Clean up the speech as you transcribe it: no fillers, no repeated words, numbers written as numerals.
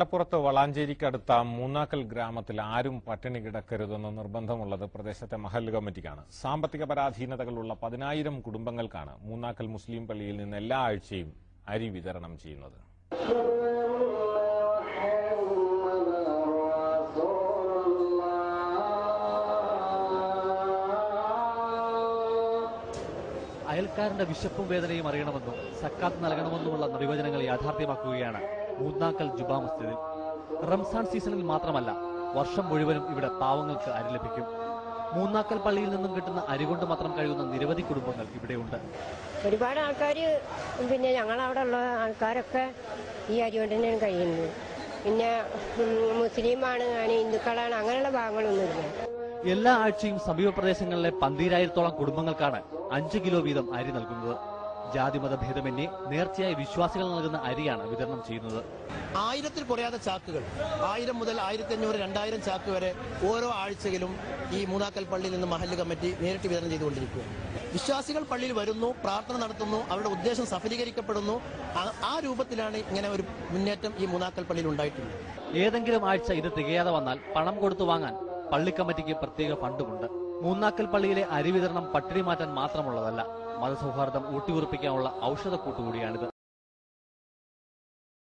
കട്ടലപ്പുറത്ത് വളാഞ്ചേരിക്കടുത്ത മൂന്നാക്കൽ ഗ്രാമത്തിൽ ആരും പട്ടിണി കിടക്കരുതെന്ന് നിർബന്ധമുള്ളത് പ്രദേശത്തെ മഹല്ല് കമ്മിറ്റിക്കാണ്. സാമ്പത്തിക പരാധീനതകളുള്ള 10,000 കുടുംബങ്ങൾക്കാണ് മൂന്നാക്കൽ മുസ്ലിം പള്ളിയിൽ നിന്ന് എല്ലാ ആഴ്ചയും അരി വിതരണം ചെയ്യുന്നത്. അയൽക്കാരന്റെ വിശപ്പും വേദനയും അറിയണമെന്നും സക്കാത്ത് നൽകണമെന്നുമുള്ള നിർവചനങ്ങൾ യാഥാർത്ഥ്യമാക്കുകയാണ് മൂന്നാക്കൽ ജുബാ മസ്ജിദിൽ. റംസാൻ സീസണിൽ മാത്രമല്ല, വർഷം മുഴുവനും ഇവിടെ പാവങ്ങൾക്ക് അരി ലഭിക്കും. മൂന്നാക്കൽ പള്ളിയിൽ നിന്നും കിട്ടുന്ന അരി കൊണ്ട് മാത്രം കഴിയുന്ന നിരവധി കുടുംബങ്ങൾ ഇവിടെയുണ്ട്. ഒരുപാട് ആൾക്കാർ, പിന്നെ ഞങ്ങളവിടെ ഉള്ള ആൾക്കാരൊക്കെ ഈ അരി കൊണ്ട് തന്നെയാണ് കഴിയുന്നത്. പിന്നെ മുസ്ലിമാണ്, ഹിന്ദുക്കളാണ്, അങ്ങനെയുള്ള ഭാഗങ്ങളൊന്നുമില്ല. എല്ലാ ആഴ്ചയും സമീപ പ്രദേശങ്ങളിലെ 12,000-ഓളം കുടുംബങ്ങൾക്കാണ് 5 കിലോ വീതം അരി നൽകുന്നത്. ജാതിമത ഭേദമന്യേ നേർച്ചയായി വിശ്വാസികൾ നൽകുന്ന അരിയാണ് വിതരണം ചെയ്യുന്നത്. 1000-ൽ കുറയാതെ ചാക്കുകൾ, 1000 മുതൽ 1500, 2000 ചാക്ക് വരെ ഓരോ ആഴ്ചയിലും ഈ മൂന്നാക്കൽ പള്ളിയിൽ നിന്ന് മഹല്ല് കമ്മിറ്റി നേരിട്ട് വിതരണം ചെയ്തുകൊണ്ടിരിക്കുകയാണ്. വിശ്വാസികൾ പള്ളിയിൽ വരുന്നു, പ്രാർത്ഥന നടത്തുന്നു, അവരുടെ ഉദ്ദേശം സഫലീകരിക്കപ്പെടുന്നു. ആ രൂപത്തിലാണ് ഇങ്ങനെ ഒരു മുന്നേറ്റം ഈ മൂന്നാക്കൽ പള്ളിയിൽ ഉണ്ടായിട്ടുള്ളത്. ഏതെങ്കിലും ആഴ്ച ഇത് തികയാതെ വന്നാൽ പണം കൊടുത്തു വാങ്ങാൻ പള്ളി കമ്മിറ്റിക്ക് പ്രത്യേക ഫണ്ടുമുണ്ട്. മൂന്നാക്കൽ പള്ളിയിലെ അരി വിതരണം പട്ടിണി മാറ്റാൻ മാത്രമുള്ളതല്ല, മതസൗഹാർദ്ദം ഊട്ടിയുറപ്പിക്കാനുള്ള ഔഷധക്കൂട്ടുകൂടിയാണിത്.